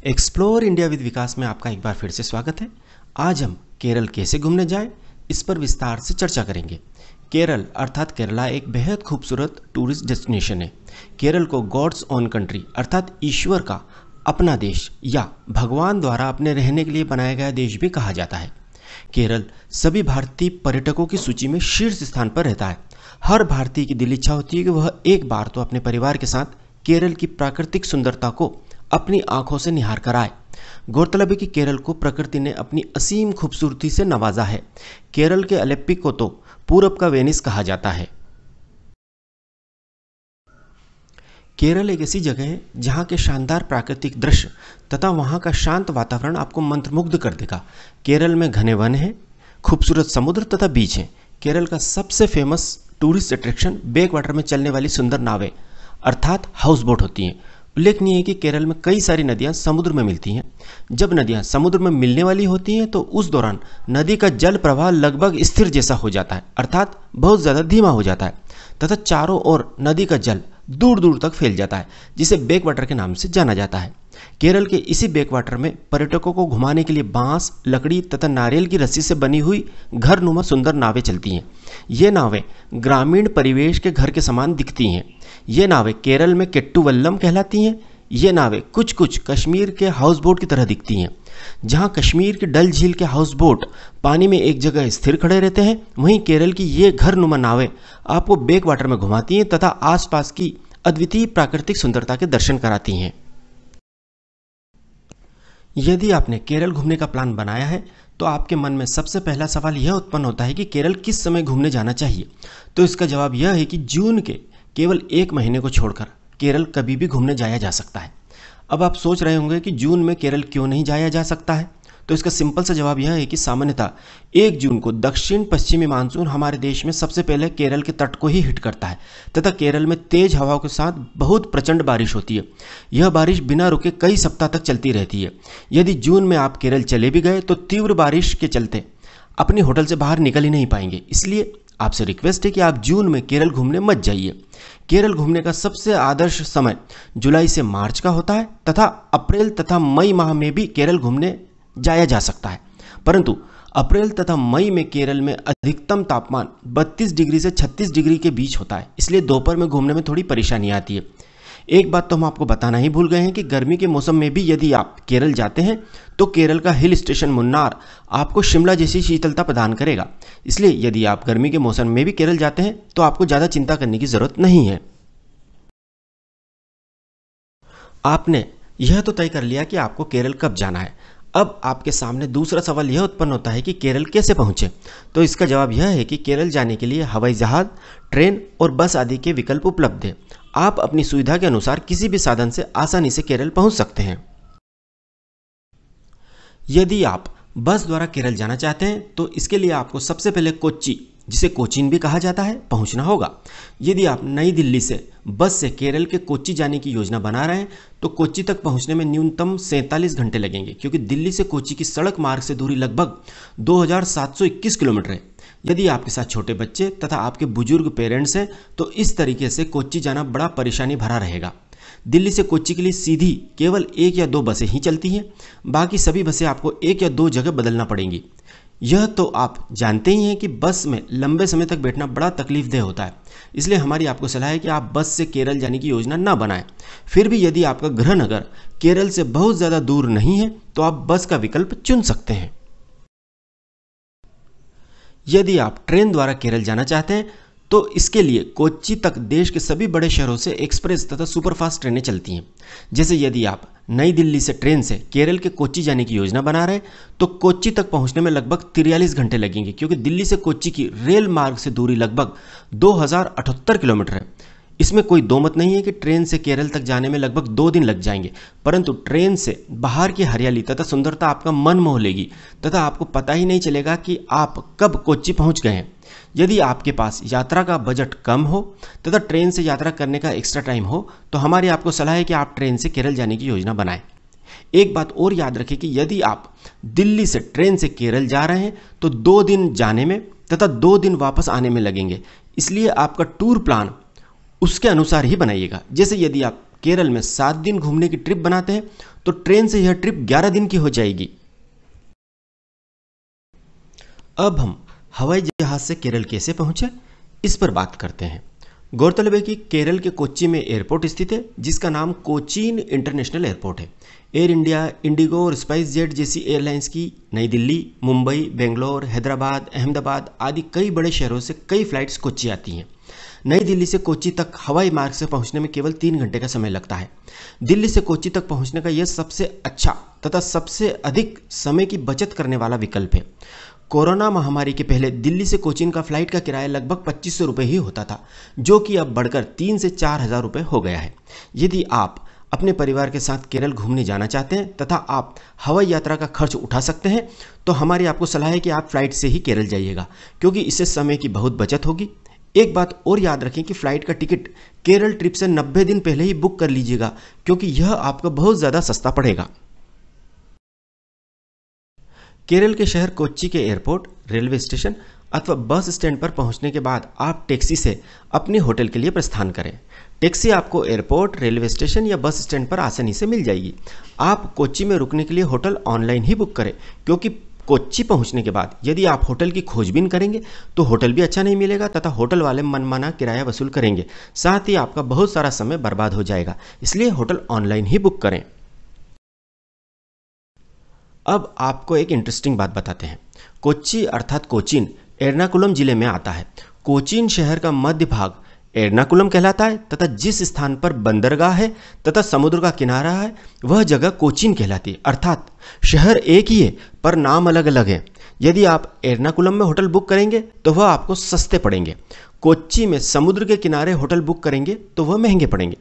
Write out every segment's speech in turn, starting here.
Explore India with विकास में आपका एक बार फिर से स्वागत है। आज हम केरल कैसे घूमने जाएं इस पर विस्तार से चर्चा करेंगे। केरल अर्थात केरला एक बेहद खूबसूरत टूरिस्ट डेस्टिनेशन है। केरल को गॉड्स ओन कंट्री अर्थात ईश्वर का अपना देश या भगवान द्वारा अपने रहने के लिए बनाया गया देश भी कहा जाता है। केरल सभी भारतीय पर्यटकों की सूची में शीर्ष स्थान पर रहता है। हर भारतीय की दिल इच्छा होती है कि वह एक बार तो अपने परिवार के साथ केरल की प्राकृतिक सुंदरता को अपनी आंखों से निहार कर आए। गौरतलब है कि केरल को प्रकृति ने अपनी असीम खूबसूरती से नवाजा है। केरल के अलेप्पी को तो पूरब का वेनिस कहा जाता है। केरल एक ऐसी जगह है जहां के शानदार प्राकृतिक दृश्य तथा वहां का शांत वातावरण आपको मंत्रमुग्ध कर देगा। केरल में घने वन हैं, खूबसूरत समुद्र तथा बीच हैं। केरल का सबसे famous tourist attraction back water में चलने वाली सुंदर नावें अर्थात हाउस बोट होती हैं। उल्लेखनीय है कि केरल में कई सारी नदियां समुद्र में मिलती हैं। जब नदियां समुद्र में मिलने वाली होती हैं तो उस दौरान नदी का जल प्रवाह लगभग स्थिर जैसा हो जाता है अर्थात बहुत ज़्यादा धीमा हो जाता है तथा चारों ओर नदी का जल दूर दूर तक फैल जाता है, जिसे बैक वाटर के नाम से जाना जाता है। केरल के इसी बैक वाटर में पर्यटकों को घुमाने के लिए बांस, लकड़ी तथा नारियल की रस्सी से बनी हुई घरनुमा सुंदर नावें चलती हैं। ये नावें ग्रामीण परिवेश के घर के समान दिखती हैं। ये नावें केरल में केट्टुवल्लम कहलाती हैं। ये नावें कुछ कुछ कश्मीर के हाउस बोट की तरह दिखती हैं। जहां कश्मीर के डल झील के हाउस बोट पानी में एक जगह स्थिर खड़े रहते हैं, वहीं केरल की ये घरनुमा नावें आपको बैक वाटर में घुमाती हैं तथा आसपास की अद्वितीय प्राकृतिक सुंदरता के दर्शन कराती हैं। यदि आपने केरल घूमने का प्लान बनाया है तो आपके मन में सबसे पहला सवाल यह उत्पन्न होता है कि केरल किस समय घूमने जाना चाहिए। तो इसका जवाब यह है कि जून के केवल एक महीने को छोड़कर केरल कभी भी घूमने जाया जा सकता है। अब आप सोच रहे होंगे कि जून में केरल क्यों नहीं जाया जा सकता है। तो इसका सिंपल सा जवाब यह है कि सामान्यतः 1 जून को दक्षिण पश्चिमी मानसून हमारे देश में सबसे पहले केरल के तट को ही हिट करता है तथा केरल में तेज हवाओं के साथ बहुत प्रचंड बारिश होती है। यह बारिश बिना रुके कई सप्ताह तक चलती रहती है। यदि जून में आप केरल चले भी गए तो तीव्र बारिश के चलते अपने होटल से बाहर निकल ही नहीं पाएंगे। इसलिए आपसे रिक्वेस्ट है कि आप जून में केरल घूमने मत जाइए। केरल घूमने का सबसे आदर्श समय जुलाई से मार्च का होता है तथा अप्रैल तथा मई माह में भी केरल घूमने जाया जा सकता है, परंतु अप्रैल तथा मई में केरल में अधिकतम तापमान 32 डिग्री से 36 डिग्री के बीच होता है। इसलिए दोपहर में घूमने में थोड़ी परेशानी आती है। एक बात तो हम आपको बताना ही भूल गए हैं कि गर्मी के मौसम में भी यदि आप केरल जाते हैं तो केरल का हिल स्टेशन मुन्नार आपको शिमला जैसी शीतलता प्रदान करेगा। इसलिए यदि आप गर्मी के मौसम में भी केरल जाते हैं तो आपको ज़्यादा चिंता करने की ज़रूरत नहीं है। आपने यह तो तय कर लिया कि आपको केरल कब जाना है। अब आपके सामने दूसरा सवाल यह उत्पन्न होता है कि केरल कैसे पहुंचे। तो इसका जवाब यह है कि केरल जाने के लिए हवाई जहाज, ट्रेन और बस आदि के विकल्प उपलब्ध हैं। आप अपनी सुविधा के अनुसार किसी भी साधन से आसानी से केरल पहुंच सकते हैं। यदि आप बस द्वारा केरल जाना चाहते हैं तो इसके लिए आपको सबसे पहले कोच्चि, जिसे कोचीन भी कहा जाता है, पहुंचना होगा। यदि आप नई दिल्ली से बस से केरल के कोच्चि जाने की योजना बना रहे हैं तो कोच्चि तक पहुंचने में न्यूनतम 47 घंटे लगेंगे, क्योंकि दिल्ली से कोच्चि की सड़क मार्ग से दूरी लगभग 2721 किलोमीटर है। यदि आपके साथ छोटे बच्चे तथा आपके बुजुर्ग पेरेंट्स हैं तो इस तरीके से कोच्चि जाना बड़ा परेशानी भरा रहेगा। दिल्ली से कोच्चि के लिए सीधी केवल 1 या 2 बसें ही चलती हैं। बाकी सभी बसें आपको 1 या 2 जगह बदलना पड़ेंगी। यह तो आप जानते ही हैं कि बस में लंबे समय तक बैठना बड़ा तकलीफदेह होता है। इसलिए हमारी आपको सलाह है कि आप बस से केरल जाने की योजना ना बनाएं। फिर भी यदि आपका गृह नगर केरल से बहुत ज़्यादा दूर नहीं है तो आप बस का विकल्प चुन सकते हैं। यदि आप ट्रेन द्वारा केरल जाना चाहते हैं तो इसके लिए कोच्चि तक देश के सभी बड़े शहरों से एक्सप्रेस तथा सुपरफास्ट ट्रेनें चलती हैं। जैसे यदि आप नई दिल्ली से ट्रेन से केरल के कोच्चि जाने की योजना बना रहे हैं तो कोच्चि तक पहुंचने में लगभग 43 घंटे लगेंगे, क्योंकि दिल्ली से कोच्चि की रेल मार्ग से दूरी लगभग 2078 किलोमीटर है। इसमें कोई दो मत नहीं है कि ट्रेन से केरल तक जाने में लगभग 2 दिन लग जाएंगे, परंतु ट्रेन से बाहर की हरियाली तथा सुंदरता आपका मन मोह लेगी तथा आपको पता ही नहीं चलेगा कि आप कब कोच्चि पहुंच गए हैं। यदि आपके पास यात्रा का बजट कम हो तथा ट्रेन से यात्रा करने का एक्स्ट्रा टाइम हो तो हमारी आपको सलाह है कि आप ट्रेन से केरल जाने की योजना बनाएं। एक बात और याद रखें कि यदि आप दिल्ली से ट्रेन से केरल जा रहे हैं तो 2 दिन जाने में तथा 2 दिन वापस आने में लगेंगे। इसलिए आपका टूर प्लान उसके अनुसार ही बनाइएगा। जैसे यदि आप केरल में 7 दिन घूमने की ट्रिप बनाते हैं तो ट्रेन से यह ट्रिप 11 दिन की हो जाएगी। अब हम हवाई जहाज से केरल कैसे पहुंचे, इस पर बात करते हैं। गौरतलब है कि केरल के कोच्चि में एयरपोर्ट स्थित है जिसका नाम कोचीन इंटरनेशनल एयरपोर्ट है। एयर इंडिया, इंडिगो और स्पाइस जेट जैसी एयरलाइंस की नई दिल्ली, मुंबई, बेंगलोर, हैदराबाद, अहमदाबाद आदि कई बड़े शहरों से कई फ्लाइट्स कोच्चि आती हैं। नई दिल्ली से कोच्चि तक हवाई मार्ग से पहुंचने में केवल 3 घंटे का समय लगता है। दिल्ली से कोच्चि तक पहुंचने का यह सबसे अच्छा तथा सबसे अधिक समय की बचत करने वाला विकल्प है। कोरोना महामारी के पहले दिल्ली से कोचीन का फ्लाइट का किराया लगभग 2500 रुपये ही होता था, जो कि अब बढ़कर 3 से 4 हज़ार रुपये हो गया है। यदि आप अपने परिवार के साथ केरल घूमने जाना चाहते हैं तथा आप हवाई यात्रा का खर्च उठा सकते हैं तो हमारी आपको सलाह है कि आप फ्लाइट से ही केरल जाइएगा, क्योंकि इससे समय की बहुत बचत होगी। एक बात और याद रखें कि फ्लाइट का टिकट केरल ट्रिप से 90 दिन पहले ही बुक कर लीजिएगा, क्योंकि यह आपको बहुत ज़्यादा सस्ता पड़ेगा। केरल के शहर कोच्चि के एयरपोर्ट, रेलवे स्टेशन अथवा बस स्टैंड पर पहुंचने के बाद आप टैक्सी से अपने होटल के लिए प्रस्थान करें। टैक्सी आपको एयरपोर्ट, रेलवे स्टेशन या बस स्टैंड पर आसानी से मिल जाएगी। आप कोच्चि में रुकने के लिए होटल ऑनलाइन ही बुक करें, क्योंकि कोच्चि पहुंचने के बाद यदि आप होटल की खोजबीन करेंगे तो होटल भी अच्छा नहीं मिलेगा तथा होटल वाले मनमाना किराया वसूल करेंगे, साथ ही आपका बहुत सारा समय बर्बाद हो जाएगा। इसलिए होटल ऑनलाइन ही बुक करें। अब आपको एक इंटरेस्टिंग बात बताते हैं। कोच्चि अर्थात कोचीन एर्नाकुलम जिले में आता है। कोचीन शहर का मध्य भाग एर्नाकुलम कहलाता है तथा जिस स्थान पर बंदरगाह है तथा समुद्र का किनारा है वह जगह कोचीन कहलाती है। अर्थात शहर एक ही है पर नाम अलग अलग है। यदि आप एर्नाकुलम में होटल बुक करेंगे तो वह आपको सस्ते पड़ेंगे। कोच्चि में समुद्र के किनारे होटल बुक करेंगे तो वह महंगे पड़ेंगे।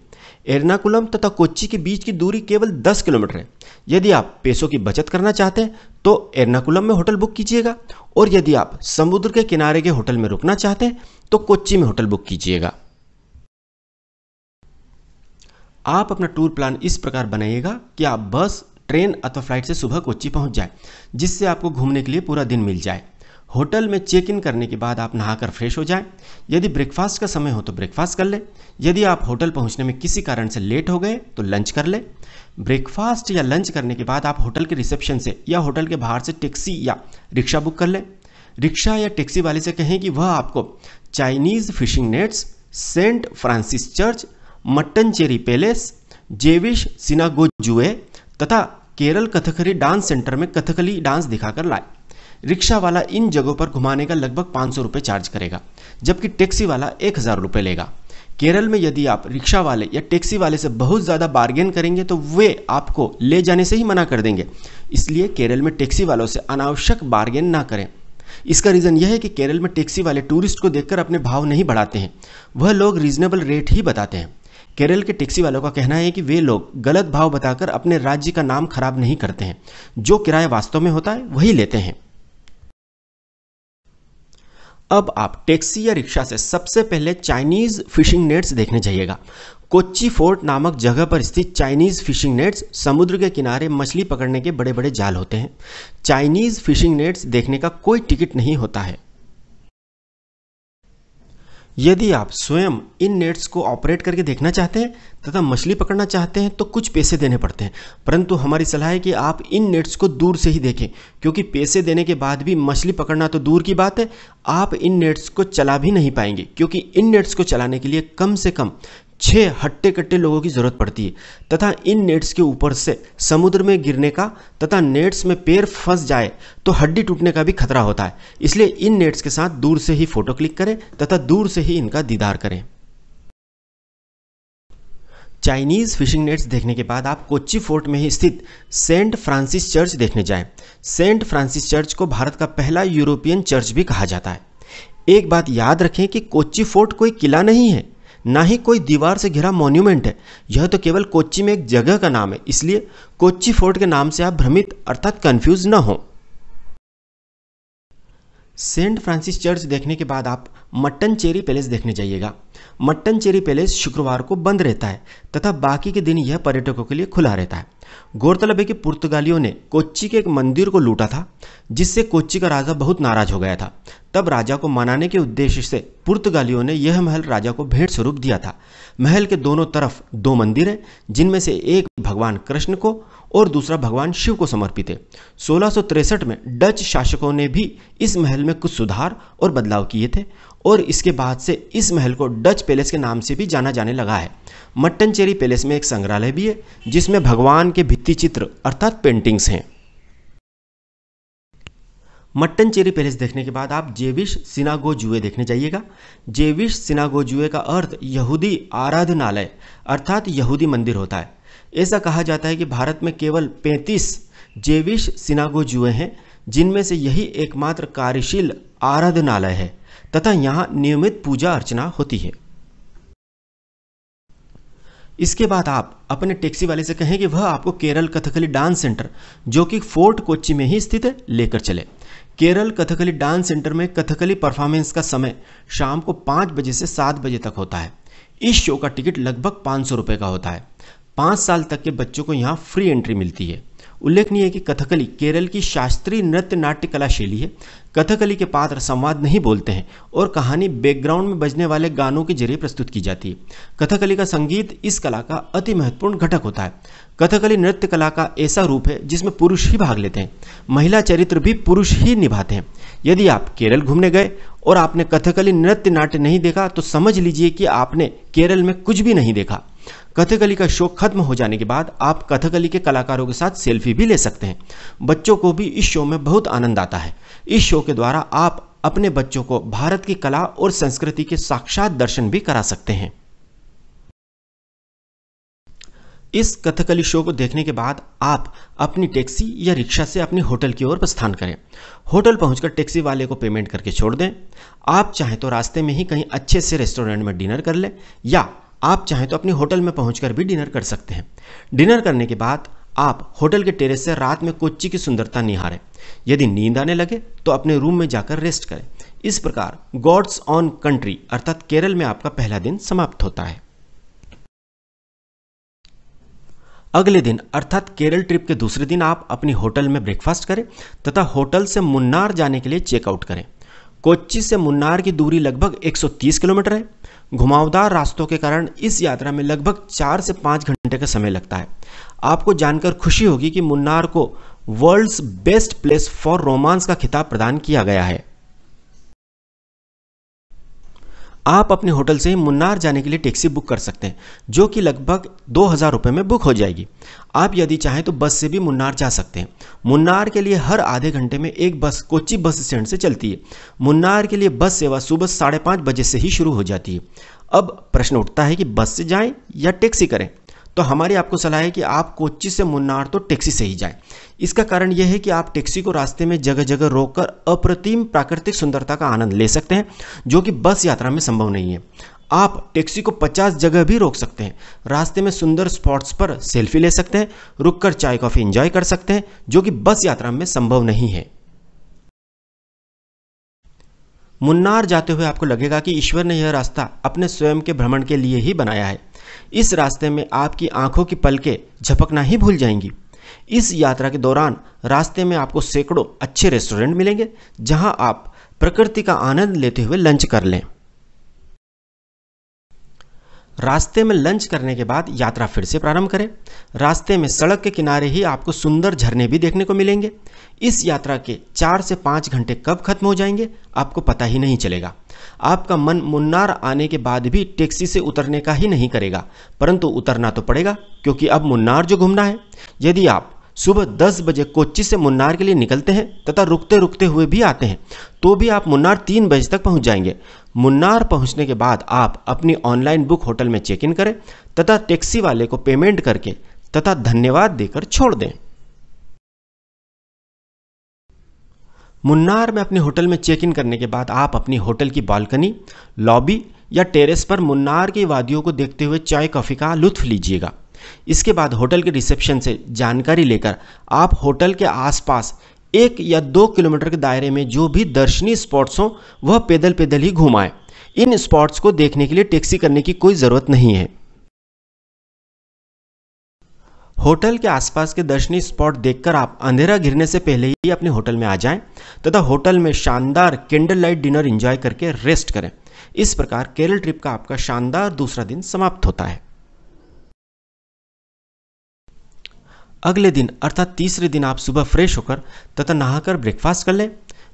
एर्नाकुलम तथा कोच्चि के बीच की दूरी केवल 10 किलोमीटर है। यदि आप पैसों की बचत करना चाहते हैं तो एर्नाकुलम में होटल बुक कीजिएगा, और यदि आप समुद्र के किनारे के होटल में रुकना चाहते हैं तो कोच्चि में होटल बुक कीजिएगा। आप अपना टूर प्लान इस प्रकार बनाइएगा कि आप बस, ट्रेन अथवा फ्लाइट से सुबह कोच्चि पहुंच जाए, जिससे आपको घूमने के लिए पूरा दिन मिल जाए। होटल में चेक इन करने के बाद आप नहाकर फ्रेश हो जाएं। यदि ब्रेकफास्ट का समय हो तो ब्रेकफास्ट कर लें। यदि आप होटल पहुंचने में किसी कारण से लेट हो गए तो लंच कर लें। ब्रेकफास्ट या लंच करने के बाद आप होटल के रिसेप्शन से या होटल के बाहर से टैक्सी या रिक्शा बुक कर लें। रिक्शा या टैक्सी वाले से कहें कि वह आपको Chinese fishing nets, saint Francis church, Mattancherry palace, Jewish synagogue तथा केरल कथकली डांस सेंटर में कथकली डांस दिखाकर लाए। रिक्शा वाला इन जगहों पर घुमाने का लगभग 500 रुपये चार्ज करेगा, जबकि टैक्सी वाला 1000 रुपये लेगा। केरल में यदि आप रिक्शा वाले या टैक्सी वाले से बहुत ज़्यादा बार्गेन करेंगे तो वे आपको ले जाने से ही मना कर देंगे। इसलिए केरल में टैक्सी वालों से अनावश्यक बार्गेन ना करें। इसका रीज़न यह है कि केरल में टैक्सी वाले टूरिस्ट को देखकर अपने भाव नहीं बढ़ाते हैं, वह लोग रीजनेबल रेट ही बताते हैं। केरल के टैक्सी वालों का कहना है कि वे लोग गलत भाव बताकर अपने राज्य का नाम खराब नहीं करते हैं, जो किराया वास्तव में होता है वही लेते हैं। अब आप टैक्सी या रिक्शा से सबसे पहले चाइनीज फिशिंग नेट्स देखने जाइएगा। कोच्चि फोर्ट नामक जगह पर स्थित चाइनीज फिशिंग नेट्स समुद्र के किनारे मछली पकड़ने के बड़े बड़े जाल होते हैं। चाइनीज फिशिंग नेट्स देखने का कोई टिकट नहीं होता है। यदि आप स्वयं इन नेट्स को ऑपरेट करके देखना चाहते हैं तथा मछली पकड़ना चाहते हैं तो कुछ पैसे देने पड़ते हैं, परंतु हमारी सलाह है कि आप इन नेट्स को दूर से ही देखें, क्योंकि पैसे देने के बाद भी मछली पकड़ना तो दूर की बात है, आप इन नेट्स को चला भी नहीं पाएंगे, क्योंकि इन नेट्स को चलाने के लिए कम से कम 6 हट्टे कट्टे लोगों की ज़रूरत पड़ती है तथा इन नेट्स के ऊपर से समुद्र में गिरने का तथा नेट्स में पैर फंस जाए तो हड्डी टूटने का भी खतरा होता है। इसलिए इन नेट्स के साथ दूर से ही फोटो क्लिक करें तथा दूर से ही इनका दीदार करें। चाइनीज़ फिशिंग नेट्स देखने के बाद आप कोच्चि फोर्ट में ही स्थित सेंट फ्रांसिस चर्च देखने जाएं। सेंट फ्रांसिस चर्च को भारत का पहला यूरोपियन चर्च भी कहा जाता है। एक बात याद रखें कि कोच्चि फोर्ट कोई किला नहीं है, ना ही कोई दीवार से घिरा मॉन्यूमेंट है। यह तो केवल कोच्चि में एक जगह का नाम है, इसलिए कोच्चि फोर्ट के नाम से आप भ्रमित अर्थात कंफ्यूज न हो। सेंट फ्रांसिस चर्च देखने के बाद आप मट्टनचेरी पैलेस देखने जाइएगा। मट्टनचेरी पैलेस शुक्रवार को बंद रहता है तथा बाकी के दिन यह पर्यटकों के लिए खुला रहता है। गौरतलब है कि पुर्तगालियों ने कोच्चि के एक मंदिर को लूटा था, जिससे कोच्चि का राजा बहुत नाराज हो गया था। तब राजा को मनाने के उद्देश्य से पुर्तगालियों ने यह महल राजा को भेंट स्वरूप दिया था। महल के दोनों तरफ 2 मंदिर हैं, जिनमें से एक भगवान कृष्ण को और दूसरा भगवान शिव को समर्पित है। 1663 में डच शासकों ने भी इस महल में कुछ सुधार और बदलाव किए थे और इसके बाद से इस महल को डच पैलेस के नाम से भी जाना जाने लगा है। मट्टनचेरी पैलेस में एक संग्रहालय भी है, जिसमें भगवान के भित्ति चित्र अर्थात पेंटिंग्स हैं। मट्टनचेरी पैलेस देखने के बाद आप जेविश सिनागोजुए देखने जाइएगा। जेविश सिनागोजुए का अर्थ यहूदी आराधनालय अर्थात यहूदी मंदिर होता है। ऐसा कहा जाता है कि भारत में केवल 35 जेविश सिनागोजुए हैं, जिनमें से यही एकमात्र कार्यशील आराधनालय है तथा यहाँ नियमित पूजा अर्चना होती है। इसके बाद आप अपने टैक्सी वाले से कहें कि वह आपको केरल कथकली डांस सेंटर, जो कि फोर्ट कोच्चि में ही स्थित है, लेकर चले। केरल कथकली डांस सेंटर में कथकली परफॉर्मेंस का समय शाम को 5 बजे से 7 बजे तक होता है। इस शो का टिकट लगभग 500 रुपये का होता है। 5 साल तक के बच्चों को यहाँ फ्री एंट्री मिलती है। उल्लेखनीय है कि कथकली केरल की शास्त्रीय नृत्य नाट्य कला शैली है। कथकली के पात्र संवाद नहीं बोलते हैं और कहानी बैकग्राउंड में बजने वाले गानों के जरिए प्रस्तुत की जाती है। कथकली का संगीत इस कला का अति महत्वपूर्ण घटक होता है। कथकली नृत्य कला का ऐसा रूप है जिसमें पुरुष ही भाग लेते हैं, महिला चरित्र भी पुरुष ही निभाते हैं। यदि आप केरल घूमने गए और आपने कथकली नृत्य नाट्य नहीं देखा तो समझ लीजिए कि आपने केरल में कुछ भी नहीं देखा। कथकली का शो खत्म हो जाने के बाद आप कथकली के कलाकारों के साथ सेल्फी भी ले सकते हैं। बच्चों को भी इस शो में बहुत आनंद आता है। इस शो के द्वारा आप अपने बच्चों को भारत की कला और संस्कृति के साक्षात दर्शन भी करा सकते हैं। इस कथकली शो को देखने के बाद आप अपनी टैक्सी या रिक्शा से अपनी होटल की ओर प्रस्थान करें। होटल पहुंचकर टैक्सी वाले को पेमेंट करके छोड़ दें। आप चाहें तो रास्ते में ही कहीं अच्छे से रेस्टोरेंट में डिनर कर लें या आप चाहें तो अपने होटल में पहुंचकर भी डिनर कर सकते हैं। डिनर करने के बाद आप होटल के टेरेस से रात में कोच्चि की सुंदरता निहारें। यदि नींद आने लगे तो अपने रूम में जाकर रेस्ट करें। इस प्रकार गॉड्स ऑन कंट्री अर्थात केरल में आपका पहला दिन समाप्त होता है। अगले दिन अर्थात केरल ट्रिप के दूसरे दिन आप अपनी होटल में ब्रेकफास्ट करें तथा होटल से मुन्नार जाने के लिए चेकआउट करें। कोच्चि से मुन्नार की दूरी लगभग 130 किलोमीटर है। घुमावदार रास्तों के कारण इस यात्रा में लगभग 4 से 5 घंटे का समय लगता है। आपको जानकर खुशी होगी कि मुन्नार को world's best place for romance का खिताब प्रदान किया गया है। आप अपने होटल से ही मुन्नार जाने के लिए टैक्सी बुक कर सकते हैं, जो कि लगभग 2000 रुपये में बुक हो जाएगी। आप यदि चाहें तो बस से भी मुन्नार जा सकते हैं। मुन्नार के लिए हर आधे घंटे में एक बस कोच्चि बस स्टैंड से चलती है। मुन्नार के लिए बस सेवा सुबह 5:30 बजे से ही शुरू हो जाती है। अब प्रश्न उठता है कि बस से जाएं या टैक्सी करें, तो हमारी आपको सलाह है कि आप कोच्चि से मुन्नार तो टैक्सी से ही जाएं। इसका कारण यह है कि आप टैक्सी को रास्ते में जगह जगह रोककर अप्रतिम प्राकृतिक सुंदरता का आनंद ले सकते हैं, जो कि बस यात्रा में संभव नहीं है। आप टैक्सी को 50 जगह भी रोक सकते हैं। रास्ते में सुंदर स्पॉट्स पर सेल्फी ले सकते हैं, रुककर चाय कॉफी एंजॉय कर सकते हैं, जो कि बस यात्रा में संभव नहीं है। मुन्नार जाते हुए आपको लगेगा कि ईश्वर ने यह रास्ता अपने स्वयं के भ्रमण के लिए ही बनाया है। इस रास्ते में आपकी आंखों की पलकें झपकना ही भूल जाएंगी। इस यात्रा के दौरान रास्ते में आपको सैकड़ों अच्छे रेस्टोरेंट मिलेंगे, जहां आप प्रकृति का आनंद लेते हुए लंच कर लें। रास्ते में लंच करने के बाद यात्रा फिर से प्रारंभ करें। रास्ते में सड़क के किनारे ही आपको सुंदर झरने भी देखने को मिलेंगे। इस यात्रा के 4 से 5 घंटे कब खत्म हो जाएंगे आपको पता ही नहीं चलेगा। आपका मन मुन्नार आने के बाद भी टैक्सी से उतरने का ही नहीं करेगा, परंतु उतरना तो पड़ेगा, क्योंकि अब मुन्नार जो घूमना है। यदि आप सुबह 10 बजे कोच्चि से मुन्नार के लिए निकलते हैं तथा रुकते रुकते हुए भी आते हैं, तो भी आप मुन्नार 3 बजे तक पहुंच जाएंगे। मुन्नार पहुंचने के बाद आप अपनी ऑनलाइन बुक होटल में चेक इन करें तथा टैक्सी वाले को पेमेंट करके तथा धन्यवाद देकर छोड़ दें। मुन्नार में अपने होटल में चेक इन करने के बाद आप अपनी होटल की बालकनी, लॉबी या टेरेस पर मुन्नार की वादियों को देखते हुए चाय कॉफ़ी का लुत्फ लीजिएगा। इसके बाद होटल के रिसेप्शन से जानकारी लेकर आप होटल के आसपास 1 या 2 किलोमीटर के दायरे में जो भी दर्शनीय स्पॉट्स हों वह पैदल पैदल ही घुमाएं। इन स्पॉट्स को देखने के लिए टैक्सी करने की कोई ज़रूरत नहीं है। होटल के आसपास के दर्शनीय स्पॉट देखकर आप अंधेरा गिरने से पहले ही अपने होटल में आ जाएं तथा होटल में शानदार कैंडल लाइट डिनर एंजॉय करके रेस्ट करें। इस प्रकार केरल ट्रिप का आपका शानदार दूसरा दिन समाप्त होता है। अगले दिन अर्थात तीसरे दिन आप सुबह फ्रेश होकर तथा नहाकर ब्रेकफास्ट कर लें।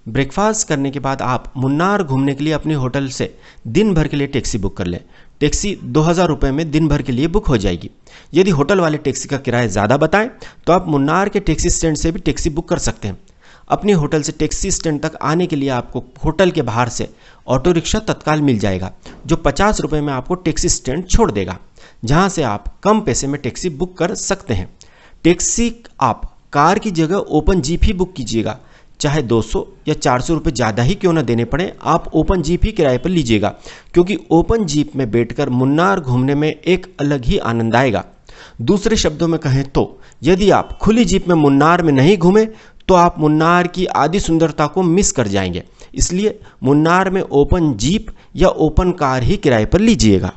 ब्रेकफास्ट करने के बाद आप मुन्नार घूमने के लिए अपने होटल से दिन भर के लिए टैक्सी बुक कर लें। टैक्सी 2000 रुपये में दिन भर के लिए बुक हो जाएगी। यदि होटल वाले टैक्सी का किराया ज़्यादा बताएं तो आप मुन्नार के टैक्सी स्टैंड से भी टैक्सी बुक कर सकते हैं। अपने होटल से टैक्सी स्टैंड तक आने के लिए आपको होटल के बाहर से ऑटो रिक्शा तत्काल मिल जाएगा, जो 50 रुपये में आपको टैक्सी स्टैंड छोड़ देगा, जहां से आप कम पैसे में टैक्सी बुक कर सकते हैं। टैक्सी आप कार की जगह ओपन जीप ही बुक कीजिएगा, चाहे 200 या 400 रुपये ज़्यादा ही क्यों ना देने पड़े, आप ओपन जीप ही किराए पर लीजिएगा, क्योंकि ओपन जीप में बैठकर मुन्नार घूमने में एक अलग ही आनंद आएगा। दूसरे शब्दों में कहें तो यदि आप खुली जीप में मुन्नार में नहीं घूमें तो आप मुन्नार की आधी सुंदरता को मिस कर जाएंगे। इसलिए मुन्नार में ओपन जीप या ओपन कार ही किराए पर लीजिएगा।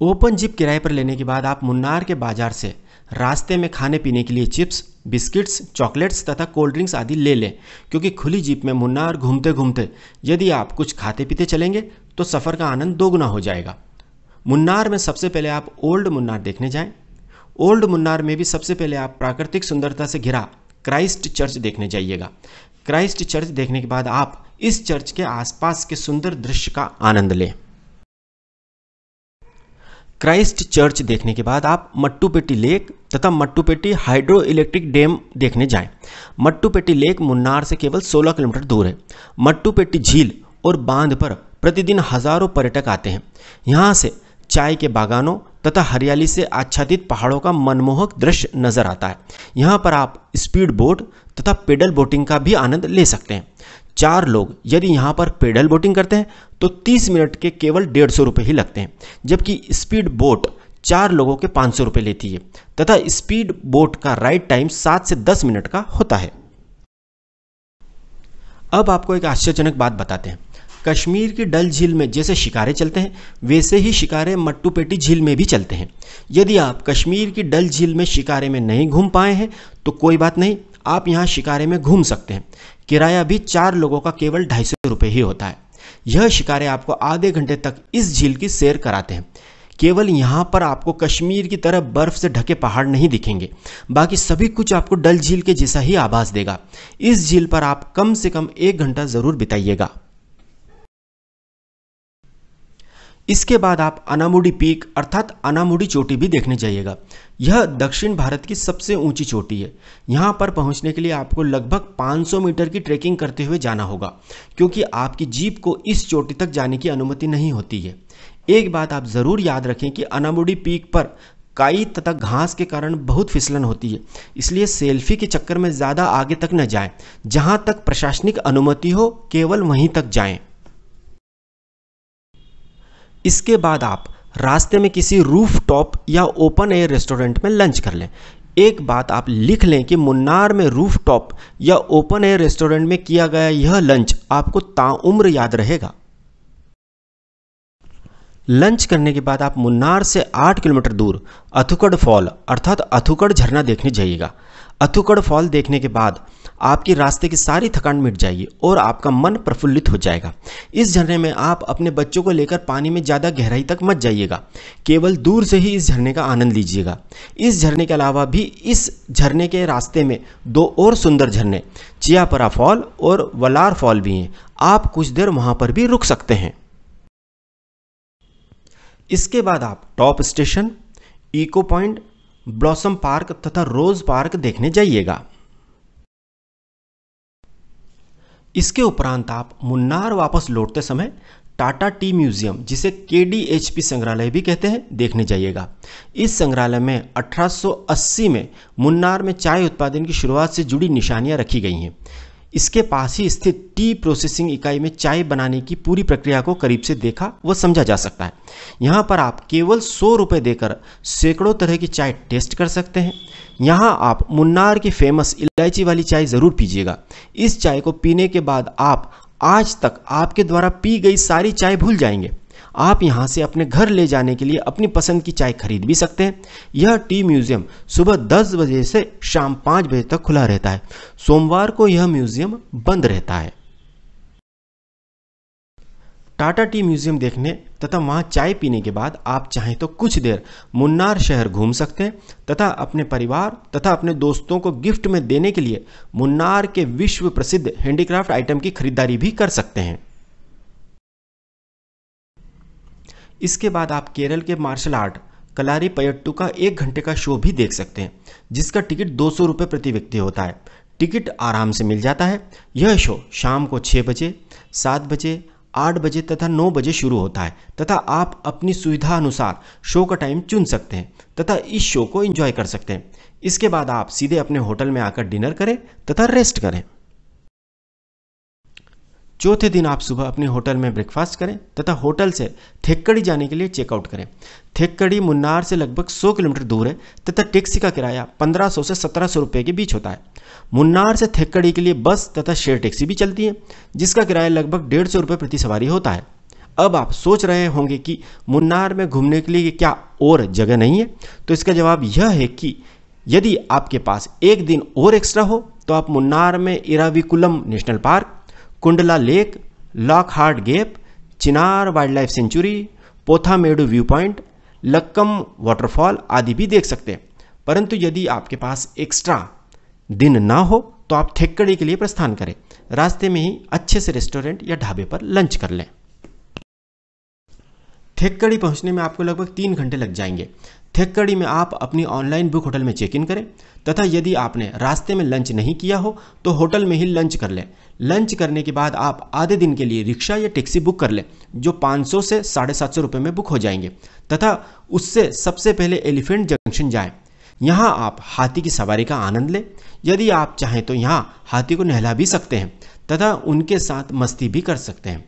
ओपन जीप किराए पर लेने के बाद आप मुन्नार के बाजार से रास्ते में खाने पीने के लिए चिप्स, बिस्किट्स, चॉकलेट्स तथा कोल्ड ड्रिंक्स आदि ले लें, क्योंकि खुली जीप में मुन्नार घूमते घूमते यदि आप कुछ खाते पीते चलेंगे तो सफ़र का आनंद दोगुना हो जाएगा। मुन्नार में सबसे पहले आप ओल्ड मुन्नार देखने जाएं। ओल्ड मुन्नार में भी सबसे पहले आप प्राकृतिक सुंदरता से घिरा क्राइस्ट चर्च देखने जाइएगा। क्राइस्ट चर्च देखने के बाद आप इस चर्च के आसपास के सुंदर दृश्य का आनंद लें। क्राइस्ट चर्च देखने के बाद आप मट्टुपेट्टी लेक तथा मट्टुपेट्टी हाइड्रो इलेक्ट्रिक डैम देखने जाएं। मट्टुपेट्टी लेक मुन्नार से केवल 16 किलोमीटर दूर है। मट्टुपेट्टी झील और बांध पर प्रतिदिन हजारों पर्यटक आते हैं। यहाँ से चाय के बागानों तथा हरियाली से आच्छादित पहाड़ों का मनमोहक दृश्य नजर आता है। यहाँ पर आप स्पीड बोट तथा पेडल बोटिंग का भी आनंद ले सकते हैं। 4 लोग यदि यहाँ पर पेडल बोटिंग करते हैं तो 30 मिनट के केवल 150 रुपये ही लगते हैं, जबकि स्पीड बोट 4 लोगों के 500 रुपये लेती है तथा स्पीड बोट का राइड टाइम 7 से 10 मिनट का होता है। अब आपको एक आश्चर्यजनक बात बताते हैं। कश्मीर की डल झील में जैसे शिकारे चलते हैं वैसे ही शिकारे मट्टुपेट्टी झील में भी चलते हैं। यदि आप कश्मीर की डल झील में शिकारे में नहीं घूम पाए हैं तो कोई बात नहीं, आप यहाँ शिकारे में घूम सकते हैं। किराया भी 4 लोगों का केवल 250 रुपये ही होता है। यह शिकारे आपको आधे घंटे तक इस झील की सैर कराते हैं। केवल यहाँ पर आपको कश्मीर की तरह बर्फ से ढके पहाड़ नहीं दिखेंगे, बाकी सभी कुछ आपको डल झील के जैसा ही आभास देगा। इस झील पर आप कम से कम 1 घंटा जरूर बिताइएगा। इसके बाद आप अनामुडी पीक अर्थात अनामुडी चोटी भी देखने जाइएगा। यह दक्षिण भारत की सबसे ऊंची चोटी है। यहाँ पर पहुँचने के लिए आपको लगभग 500 मीटर की ट्रैकिंग करते हुए जाना होगा, क्योंकि आपकी जीप को इस चोटी तक जाने की अनुमति नहीं होती है। एक बात आप ज़रूर याद रखें कि अनामुडी पीक पर काई तथा घास के कारण बहुत फिसलन होती है, इसलिए सेल्फी के चक्कर में ज़्यादा आगे तक न जाएं। जहाँ तक प्रशासनिक अनुमति हो केवल वहीं तक जाएं। इसके बाद आप रास्ते में किसी रूफ टॉप या ओपन एयर रेस्टोरेंट में लंच कर लें। एक बात आप लिख लें कि मुन्नार में रूफ टॉप या ओपन एयर रेस्टोरेंट में किया गया यह लंच आपको ताउम्र याद रहेगा। लंच करने के बाद आप मुन्नार से 8 किलोमीटर दूर अथुकड़ फॉल अर्थात अथुकड़ झरना देखने जाइएगा। अथुकड़ फॉल देखने के बाद आपकी रास्ते की सारी थकान मिट जाएगी और आपका मन प्रफुल्लित हो जाएगा। इस झरने में आप अपने बच्चों को लेकर पानी में ज़्यादा गहराई तक मत जाइएगा, केवल दूर से ही इस झरने का आनंद लीजिएगा। इस झरने के अलावा भी इस झरने के रास्ते में 2 और सुंदर झरने चियापरा फॉल और वलार फॉल भी हैं। आप कुछ देर वहाँ पर भी रुक सकते हैं। इसके बाद आप top station, echo point, blossom park तथा रोज पार्क देखने जाइएगा। इसके उपरांत आप मुन्नार वापस लौटते समय टाटा टी म्यूजियम, जिसे KDHP संग्रहालय भी कहते हैं, देखने जाइएगा। इस संग्रहालय में 1880 में मुन्नार में चाय उत्पादन की शुरुआत से जुड़ी निशानियां रखी गई हैं। इसके पास ही स्थित टी प्रोसेसिंग इकाई में चाय बनाने की पूरी प्रक्रिया को करीब से देखा व समझा जा सकता है। यहाँ पर आप केवल 100 रुपये देकर सैकड़ों तरह की चाय टेस्ट कर सकते हैं। यहाँ आप मुन्नार की फेमस इलायची वाली चाय ज़रूर पीजिएगा। इस चाय को पीने के बाद आप आज तक आपके द्वारा पी गई सारी चाय भूल जाएंगे। आप यहाँ से अपने घर ले जाने के लिए अपनी पसंद की चाय खरीद भी सकते हैं। यह टी म्यूजियम सुबह 10 बजे से शाम 5 बजे तक खुला रहता है। सोमवार को यह म्यूजियम बंद रहता है। टाटा टी म्यूजियम देखने तथा वहाँ चाय पीने के बाद आप चाहें तो कुछ देर मुन्नार शहर घूम सकते हैं तथा अपने परिवार तथा अपने दोस्तों को गिफ्ट में देने के लिए मुन्नार के विश्व प्रसिद्ध हैंडीक्राफ्ट आइटम की खरीदारी भी कर सकते हैं। इसके बाद आप केरल के मार्शल आर्ट कलारी पयट्टू का 1 घंटे का शो भी देख सकते हैं, जिसका टिकट 200 रुपये प्रति व्यक्ति होता है। टिकट आराम से मिल जाता है। यह शो शाम को 6 बजे, 7 बजे, 8 बजे तथा 9 बजे शुरू होता है तथा आप अपनी सुविधा अनुसार शो का टाइम चुन सकते हैं तथा इस शो को एंजॉय कर सकते हैं। इसके बाद आप सीधे अपने होटल में आकर डिनर करें तथा रेस्ट करें। चौथे दिन आप सुबह अपने होटल में ब्रेकफास्ट करें तथा होटल से थेक्कड़ी जाने के लिए चेकआउट करें। थेक्कड़ी मुन्नार से लगभग 100 किलोमीटर दूर है तथा टैक्सी का किराया 1500 से 1700 रुपये के बीच होता है। मुन्नार से थेक्कड़ी के लिए बस तथा शेयर टैक्सी भी चलती है, जिसका किराया लगभग 150 रुपये प्रति सवारी होता है। अब आप सोच रहे होंगे कि मुन्नार में घूमने के लिए क्या और जगह नहीं है, तो इसका जवाब यह है कि यदि आपके पास एक दिन और एक्स्ट्रा हो तो आप मुन्नार में Eravikulam national park, Kundala lake, Lockhart gap, Chinnar wild life sanctuary, Pothamedu view point, Lakkam waterfall आदि भी देख सकते हैं। परंतु यदि आपके पास एक्स्ट्रा दिन ना हो तो आप थेक्कड़ी के लिए प्रस्थान करें। रास्ते में ही अच्छे से रेस्टोरेंट या ढाबे पर लंच कर लें। थेक्कड़ी पहुंचने में आपको लगभग 3 घंटे लग जाएंगे। थेक्कड़ी में आप अपनी ऑनलाइन बुक होटल में चेक इन करें तथा यदि आपने रास्ते में लंच नहीं किया हो तो होटल में ही लंच कर लें। लंच करने के बाद आप आधे दिन के लिए रिक्शा या टैक्सी बुक कर लें, जो 500 से 750 रुपये में बुक हो जाएंगे तथा उससे सबसे पहले एलिफेंट जंक्शन जाएं। यहाँ आप हाथी की सवारी का आनंद लें। यदि आप चाहें तो यहाँ हाथी को नहला भी सकते हैं तथा उनके साथ मस्ती भी कर सकते हैं।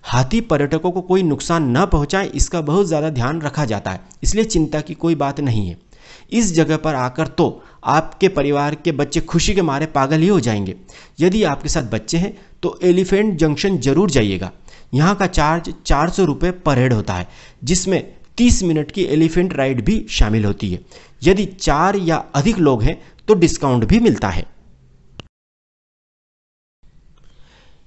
हाथी पर्यटकों को कोई नुकसान न पहुंचाए, इसका बहुत ज़्यादा ध्यान रखा जाता है, इसलिए चिंता की कोई बात नहीं है। इस जगह पर आकर तो आपके परिवार के बच्चे खुशी के मारे पागल ही हो जाएंगे। यदि आपके साथ बच्चे हैं तो एलिफेंट जंक्शन जरूर जाइएगा। यहाँ का चार्ज 400 रुपये पर हेड होता है, जिसमें 30 मिनट की एलिफेंट राइड भी शामिल होती है। यदि 4 या अधिक लोग हैं तो डिस्काउंट भी मिलता है।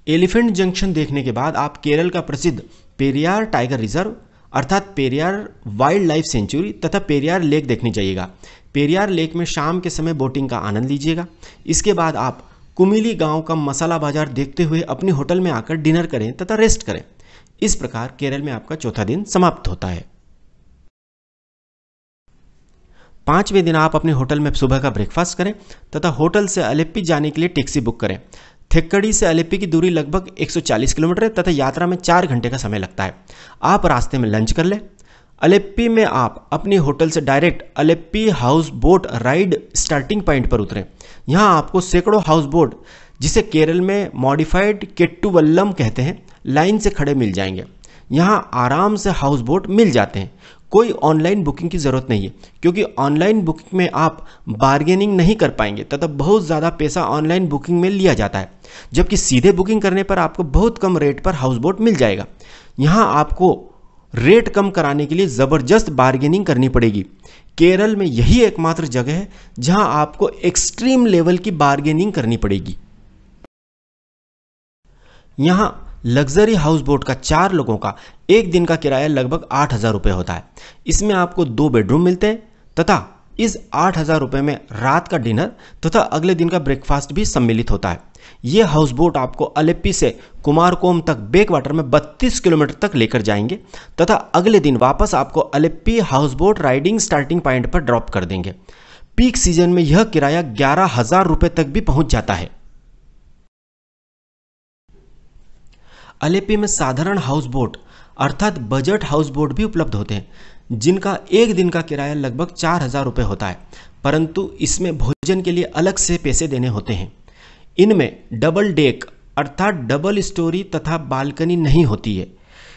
एलिफेंट जंक्शन देखने के बाद आप केरल का प्रसिद्ध पेरियार टाइगर रिजर्व अर्थात पेरियार वाइल्ड लाइफ सेंचुरी तथा पेरियार लेक देखने जाइएगा। पेरियार लेक में शाम के समय बोटिंग का आनंद लीजिएगा। इसके बाद आप कुमिली गांव का मसाला बाजार देखते हुए अपने होटल में आकर डिनर करें तथा रेस्ट करें। इस प्रकार केरल में आपका चौथा दिन समाप्त होता है। 5वें दिन आप अपने होटल में सुबह का ब्रेकफास्ट करें तथा होटल से अलेप्पी जाने के लिए टैक्सी बुक करें। थेक्कड़ी से अलेप्पी की दूरी लगभग 140 किलोमीटर है तथा यात्रा में 4 घंटे का समय लगता है। आप रास्ते में लंच कर लें। अलेप्पी में आप अपने होटल से direct Alleppey house boat ride starting point पर उतरें। यहाँ आपको सैकड़ों हाउस बोट, जिसे केरल में मॉडिफाइड केट्टुवल्लम कहते हैं, लाइन से खड़े मिल जाएंगे। यहाँ आराम से हाउस बोट मिल जाते हैं। कोई ऑनलाइन बुकिंग की ज़रूरत नहीं है, क्योंकि ऑनलाइन बुकिंग में आप बार्गेनिंग नहीं कर पाएंगे तथा बहुत ज़्यादा पैसा ऑनलाइन बुकिंग में लिया जाता है, जबकि सीधे बुकिंग करने पर आपको बहुत कम रेट पर हाउस बोट मिल जाएगा। यहाँ आपको रेट कम कराने के लिए ज़बरदस्त बार्गेनिंग करनी पड़ेगी। केरल में यही एकमात्र जगह है जहाँ आपको एक्सट्रीम लेवल की बार्गेनिंग करनी पड़ेगी। यहाँ लग्जरी हाउस बोट का 4 लोगों का एक दिन का किराया लगभग 8,000 रुपये होता है। इसमें आपको 2 बेडरूम मिलते हैं तथा इस 8,000 रुपये में रात का डिनर तथा अगले दिन का ब्रेकफास्ट भी सम्मिलित होता है। ये हाउस बोट आपको अलेप्पी से कुमारकोम तक बैक वाटर में 32 किलोमीटर तक लेकर जाएंगे तथा अगले दिन वापस आपको Alleppey house boat riding starting point पर ड्रॉप कर देंगे। पीक सीजन में यह किराया 11,000 रुपये तक भी पहुंच जाता है। अलेप्पी में साधारण हाउस बोट अर्थात बजट हाउस बोट भी उपलब्ध होते हैं, जिनका एक दिन का किराया लगभग 4,000 रुपये होता है, परंतु इसमें भोजन के लिए अलग से पैसे देने होते हैं। इनमें डबल डेक अर्थात डबल स्टोरी तथा बालकनी नहीं होती है।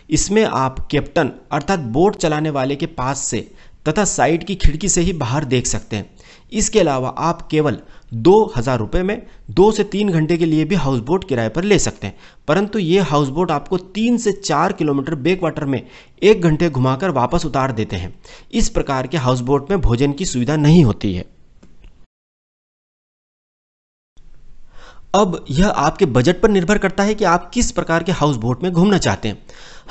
इसमें आप कैप्टन अर्थात बोट चलाने वाले के पास से तथा साइड की खिड़की से ही बाहर देख सकते हैं। इसके अलावा आप केवल 2,000 रुपये में 2 से 3 घंटे के लिए भी हाउस बोट किराए पर ले सकते हैं, परंतु ये हाउस बोट आपको 3 से 4 किलोमीटर बैक वाटर में 1 घंटे घुमाकर वापस उतार देते हैं। इस प्रकार के हाउस बोट में भोजन की सुविधा नहीं होती है। अब यह आपके बजट पर निर्भर करता है कि आप किस प्रकार के हाउस बोट में घूमना चाहते हैं।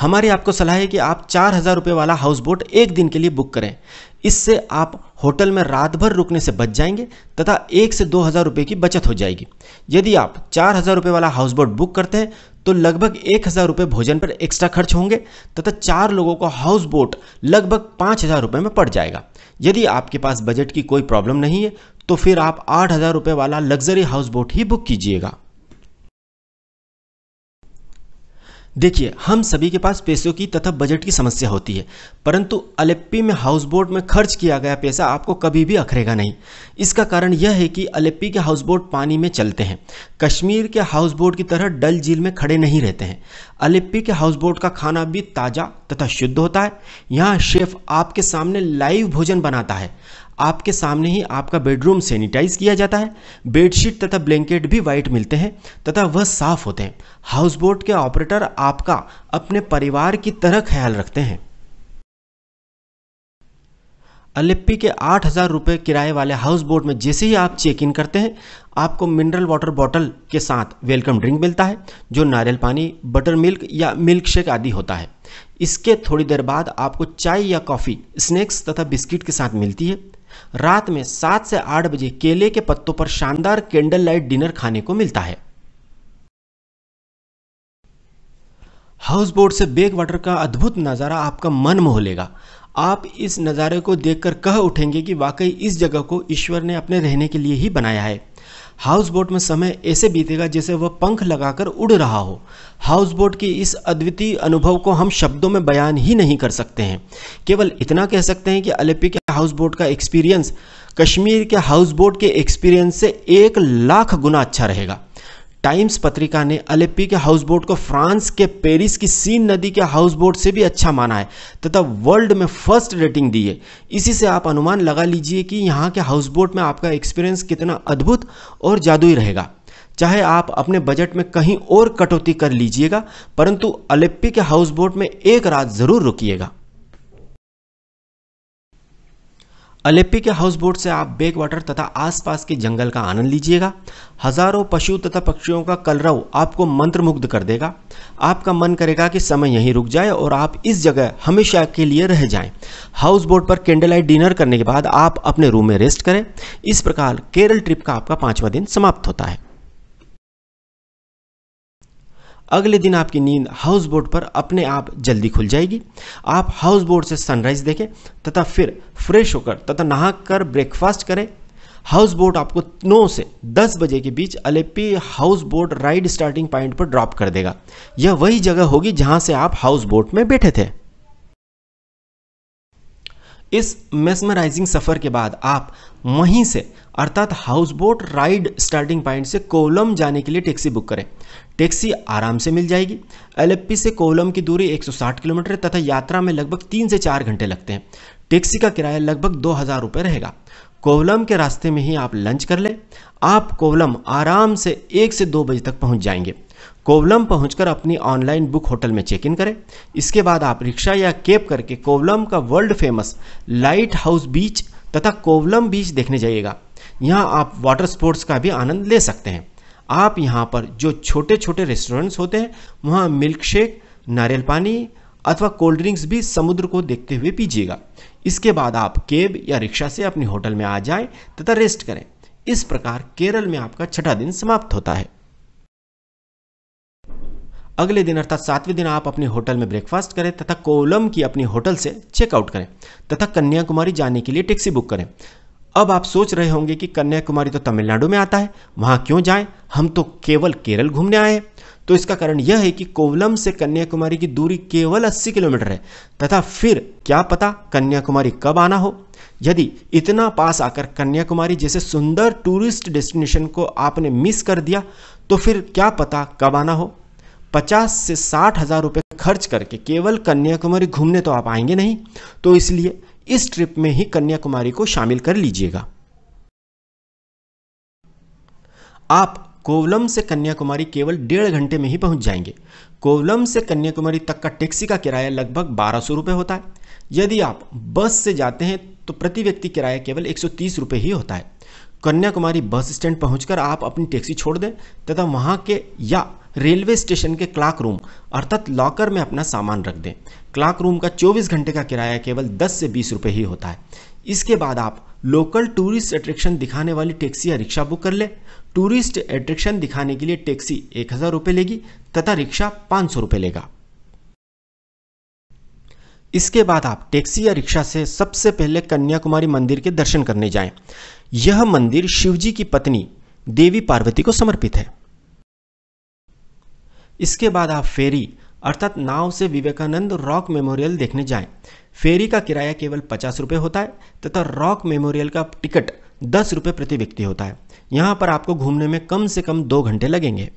हमारी आपको सलाह है कि आप 4,000 रुपये वाला हाउस बोट एक दिन के लिए बुक करें। इससे आप होटल में रात भर रुकने से बच जाएंगे तथा 1 से 2,000 रुपये की बचत हो जाएगी। यदि आप 4,000 रुपये वाला हाउस बोट बुक करते हैं तो लगभग 1,000 रुपये भोजन पर एक्स्ट्रा खर्च होंगे तथा 4 लोगों का हाउस बोट लगभग 5,000 रुपये में पड़ जाएगा। यदि आपके पास बजट की कोई प्रॉब्लम नहीं है तो फिर आप 8,000 रुपये वाला लग्जरी हाउस बोट ही बुक कीजिएगा। देखिए, हम सभी के पास पैसों की तथा बजट की समस्या होती है, परंतु अलेप्पी में हाउस बोट में खर्च किया गया पैसा आपको कभी भी अखरेगा नहीं। इसका कारण यह है कि अलेप्पी के हाउस बोट पानी में चलते हैं, कश्मीर के हाउस बोट की तरह डल झील में खड़े नहीं रहते हैं। अलेप्पी के हाउस बोट का खाना भी ताज़ा तथा शुद्ध होता है। यहाँ शेफ आपके सामने लाइव भोजन बनाता है। आपके सामने ही आपका बेडरूम सैनिटाइज किया जाता है। बेडशीट तथा ब्लैंकेट भी वाइट मिलते हैं तथा वह साफ होते हैं। हाउस बोट के ऑपरेटर आपका अपने परिवार की तरह ख्याल रखते हैं। अलेप्पी के 8,000 रुपये किराए वाले हाउस बोट में जैसे ही आप चेक इन करते हैं, आपको मिनरल वाटर बॉटल के साथ वेलकम ड्रिंक मिलता है, जो नारियल पानी, बटर मिल्क या मिल्क शेक आदि होता है। इसके थोड़ी देर बाद आपको चाय या कॉफ़ी, स्नैक्स तथा बिस्किट के साथ मिलती है। रात में 7 से 8 बजे केले के पत्तों पर शानदार कैंडल लाइट डिनर खाने को मिलता है। हाउस बोट से बैक वाटर का अद्भुत नज़ारा आपका मन मोह लेगा। आप इस नज़ारे को देखकर कह उठेंगे कि वाकई इस जगह को ईश्वर ने अपने रहने के लिए ही बनाया है। हाउस बोट में समय ऐसे बीतेगा जैसे वह पंख लगाकर उड़ रहा हो। हाउस बोट के इस अद्वितीय अनुभव को हम शब्दों में बयान ही नहीं कर सकते हैं। केवल इतना कह सकते हैं कि अलेप्पी के हाउस बोट का एक्सपीरियंस कश्मीर के हाउस बोट के एक्सपीरियंस से 1,00,000 गुना अच्छा रहेगा। टाइम्स पत्रिका ने अलेप्पी के हाउस बोट को फ्रांस के पेरिस की सीन नदी के हाउस बोट से भी अच्छा माना है तथा वर्ल्ड में फर्स्ट रेटिंग दी है। इसी से आप अनुमान लगा लीजिए कि यहाँ के हाउस बोट में आपका एक्सपीरियंस कितना अद्भुत और जादुई रहेगा। चाहे आप अपने बजट में कहीं और कटौती कर लीजिएगा, परंतु अलेप्पी के हाउस बोट में एक रात जरूर रुकिएगा। अलेप्पी के हाउस बोट से आप बैक वाटर तथा आसपास के जंगल का आनंद लीजिएगा। हजारों पशु तथा पक्षियों का कलरव आपको मंत्रमुग्ध कर देगा। आपका मन करेगा कि समय यहीं रुक जाए और आप इस जगह हमेशा के लिए रह जाएं। हाउस बोट पर कैंडल लाइट डिनर करने के बाद आप अपने रूम में रेस्ट करें। इस प्रकार केरल ट्रिप का आपका 5वां दिन समाप्त होता है। अगले दिन आपकी नींद हाउस बोट पर अपने आप जल्दी खुल जाएगी। आप हाउस बोट से सनराइज देखें तथा फिर फ्रेश होकर तथा नहाकर ब्रेकफास्ट करें। हाउस बोट आपको 9 से 10 बजे के बीच Alleppey house boat ride starting point पर ड्रॉप कर देगा। यह वही जगह होगी जहां से आप हाउस बोट में बैठे थे। इस मेस्मराइजिंग सफर के बाद आप वहीं से अर्थात house boat ride starting point से कोवलम जाने के लिए टैक्सी बुक करें। टैक्सी आराम से मिल जाएगी। अलेप्पी से कोवलम की दूरी 160 किलोमीटर तथा यात्रा में लगभग 3 से 4 घंटे लगते हैं। टैक्सी का किराया लगभग 2,000 रुपये रहेगा। कोवलम के रास्ते में ही आप लंच कर लें। आप कोवलम आराम से 1 से 2 बजे तक पहुंच जाएंगे। कोवलम पहुंचकर अपनी ऑनलाइन बुक होटल में चेक इन करें। इसके बाद आप रिक्शा या कैब करके कोवलम का वर्ल्ड फेमस लाइट हाउस बीच तथा कोवलम बीच देखने जाइएगा। यहाँ आप वाटर स्पोर्ट्स का भी आनंद ले सकते हैं। आप यहाँ पर जो छोटे छोटे रेस्टोरेंट्स होते हैं वहाँ मिल्क शेक, नारियल पानी अथवा कोल्ड ड्रिंक्स भी समुद्र को देखते हुए पीजिएगा। इसके बाद आप कैब या रिक्शा से अपनी होटल में आ जाएं तथा रेस्ट करें। इस प्रकार केरल में आपका 6वां दिन समाप्त होता है। अगले दिन अर्थात 7वें दिन आप अपने होटल में ब्रेकफास्ट करें तथा कोवलम की अपनी होटल से चेकआउट करें तथा कन्याकुमारी जाने के लिए टैक्सी बुक करें। अब आप सोच रहे होंगे कि कन्याकुमारी तो तमिलनाडु में आता है, वहाँ क्यों जाएं? हम तो केवल केरल घूमने आए हैं। तो इसका कारण यह है कि कोवलम से कन्याकुमारी की दूरी केवल 80 किलोमीटर है तथा फिर क्या पता कन्याकुमारी कब आना हो। यदि इतना पास आकर कन्याकुमारी जैसे सुंदर टूरिस्ट डेस्टिनेशन को आपने मिस कर दिया तो फिर क्या पता कब आना हो। 50 से 60 हजार रुपये खर्च करके केवल कन्याकुमारी घूमने तो आप आएंगे नहीं, तो इसलिए इस ट्रिप में ही कन्याकुमारी को शामिल कर लीजिएगा। आप कोवलम से कन्याकुमारी केवल 1.5 घंटे में ही पहुंच जाएंगे। कोवलम से कन्याकुमारी तक का टैक्सी का किराया लगभग 1200 रुपये होता है। यदि आप बस से जाते हैं तो प्रति व्यक्ति किराया केवल 130 रुपये ही होता है। कन्याकुमारी बस स्टैंड पहुंचकर आप अपनी टैक्सी छोड़ दें तथा वहां के या रेलवे स्टेशन के क्लॉक रूम अर्थात लॉकर में अपना सामान रख दें। क्लॉक रूम का 24 घंटे का किराया केवल 10 से 20 रुपये ही होता है। इसके बाद आप लोकल टूरिस्ट अट्रैक्शन दिखाने वाली टैक्सी या रिक्शा बुक कर ले। टूरिस्ट अट्रैक्शन दिखाने के लिए टैक्सी 1000 रुपये लेगी तथा रिक्शा 500 रुपये लेगा। इसके बाद आप टैक्सी या रिक्शा से सबसे पहले कन्याकुमारी मंदिर के दर्शन करने जाएं। यह मंदिर शिवजी की पत्नी देवी पार्वती को समर्पित है। इसके बाद आप फेरी अर्थात नाव से विवेकानंद रॉक मेमोरियल देखने जाएं। फेरी का किराया केवल 50 रुपये होता है तथा रॉक मेमोरियल का टिकट 10 रुपये प्रति व्यक्ति होता है। यहां पर आपको घूमने में कम से कम 2 घंटे लगेंगे।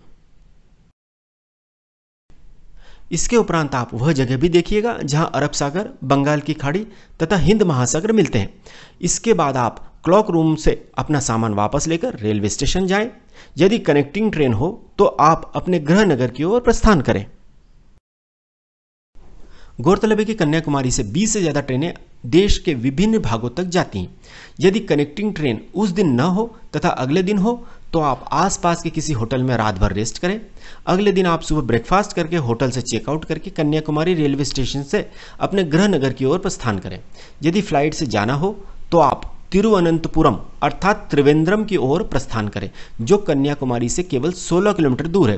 इसके उपरांत आप वह जगह भी देखिएगा जहां अरब सागर, बंगाल की खाड़ी तथा हिंद महासागर मिलते हैं। इसके बाद आप क्लॉक रूम से अपना सामान वापस लेकर रेलवे स्टेशन जाएं। यदि कनेक्टिंग ट्रेन हो तो आप अपने गृह नगर की ओर प्रस्थान करें। गौरतलब है कि कन्याकुमारी से 20 से ज़्यादा ट्रेनें देश के विभिन्न भागों तक जाती हैं। यदि कनेक्टिंग ट्रेन उस दिन न हो तथा अगले दिन हो तो आप आसपास के किसी होटल में रात भर रेस्ट करें। अगले दिन आप सुबह ब्रेकफास्ट करके होटल से चेकआउट करके कन्याकुमारी रेलवे स्टेशन से अपने गृह नगर की ओर प्रस्थान करें। यदि फ्लाइट से जाना हो तो आप तिरुवनंतपुरम अर्थात त्रिवेंद्रम की ओर प्रस्थान करें, जो कन्याकुमारी से केवल 16 किलोमीटर दूर है।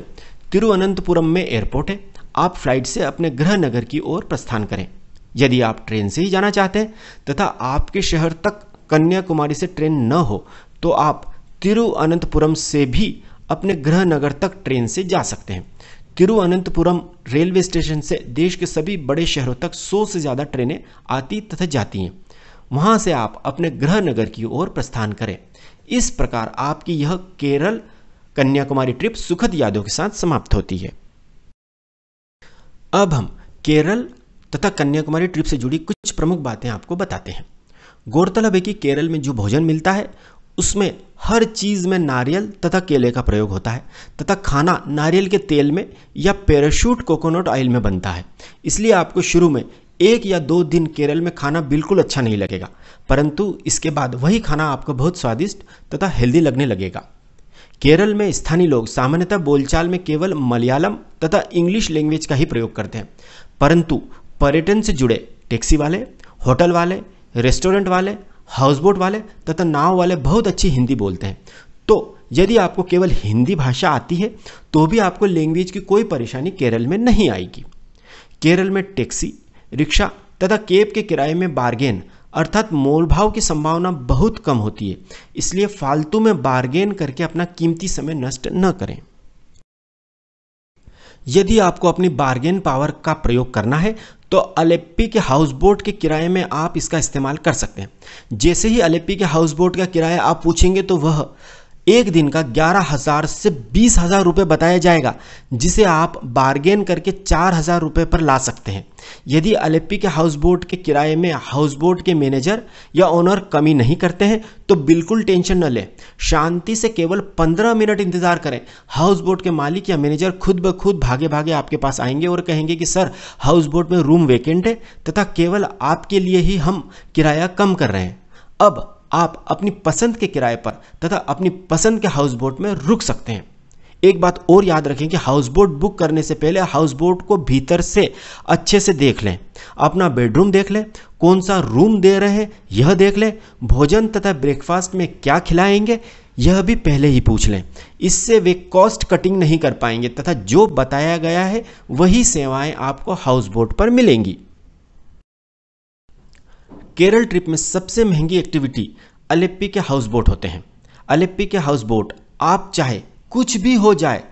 तिरुवनंतपुरम में एयरपोर्ट है। आप फ्लाइट से अपने गृह नगर की ओर प्रस्थान करें। यदि आप ट्रेन से ही जाना चाहते हैं तथा आपके शहर तक कन्याकुमारी से ट्रेन न हो तो आप तिरुवनंतपुरम से भी अपने गृह नगर तक ट्रेन से जा सकते हैं। तिरुवनंतपुरम रेलवे स्टेशन से देश के सभी बड़े शहरों तक 100 से ज़्यादा ट्रेनें आती तथा जाती हैं। वहां से आप अपने गृह नगर की ओर प्रस्थान करें। इस प्रकार आपकी यह केरल कन्याकुमारी ट्रिप सुखद यादों के साथ समाप्त होती है। अब हम केरल तथा कन्याकुमारी ट्रिप से जुड़ी कुछ प्रमुख बातें आपको बताते हैं। गौरतलब है कि केरल में जो भोजन मिलता है उसमें हर चीज़ में नारियल तथा केले का प्रयोग होता है तथा खाना नारियल के तेल में या पैराशूट कोकोनट ऑयल में बनता है। इसलिए आपको शुरू में 1 या 2 दिन केरल में खाना बिल्कुल अच्छा नहीं लगेगा, परंतु इसके बाद वही खाना आपको बहुत स्वादिष्ट तथा हेल्दी लगने लगेगा। केरल में स्थानीय लोग सामान्यतः बोलचाल में केवल मलयालम तथा इंग्लिश लैंग्वेज का ही प्रयोग करते हैं, परंतु पर्यटन से जुड़े टैक्सी वाले, होटल वाले, रेस्टोरेंट वाले, हाउसबोट वाले तथा नाव वाले बहुत अच्छी हिंदी बोलते हैं। तो यदि आपको केवल हिंदी भाषा आती है तो भी आपको लैंग्वेज की कोई परेशानी केरल में नहीं आएगी। केरल में टैक्सी, रिक्शा तथा कैब के किराए में बार्गेन अर्थात मोलभाव की संभावना बहुत कम होती है, इसलिए फालतू में बार्गेन करके अपना कीमती समय नष्ट न करें। यदि आपको अपनी बार्गेन पावर का प्रयोग करना है तो अलेप्पी के हाउसबोट के किराए में आप इसका इस्तेमाल कर सकते हैं। जैसे ही अलेप्पी के हाउसबोट का किराया आप पूछेंगे तो वह एक दिन का 11,000 से 20,000 रुपये बताया जाएगा, जिसे आप बार्गेन करके 4,000 रुपये पर ला सकते हैं। यदि अलेप्पी के हाउसबोट के किराए में हाउसबोट के मैनेजर या ओनर कमी नहीं करते हैं तो बिल्कुल टेंशन न लें, शांति से केवल 15 मिनट इंतजार करें। हाउसबोट के मालिक या मैनेजर खुद ब खुद भागे भागे आपके पास आएंगे और कहेंगे कि सर, हाउसबोट में रूम वेकेंट है तथा केवल आपके लिए ही हम किराया कम कर रहे हैं। अब आप अपनी पसंद के किराए पर तथा अपनी पसंद के हाउसबोट में रुक सकते हैं। एक बात और याद रखें कि हाउसबोट बुक करने से पहले हाउसबोट को भीतर से अच्छे से देख लें, अपना बेडरूम देख लें, कौन सा रूम दे रहे हैं यह देख लें, भोजन तथा ब्रेकफास्ट में क्या खिलाएंगे यह भी पहले ही पूछ लें। इससे वे कॉस्ट कटिंग नहीं कर पाएंगे तथा जो बताया गया है वही सेवाएं आपको हाउसबोट पर मिलेंगी। केरल ट्रिप में सबसे महंगी एक्टिविटी अलेप्पी के हाउसबोट होते हैं। अलेप्पी के हाउसबोट आप चाहे कुछ भी हो जाए,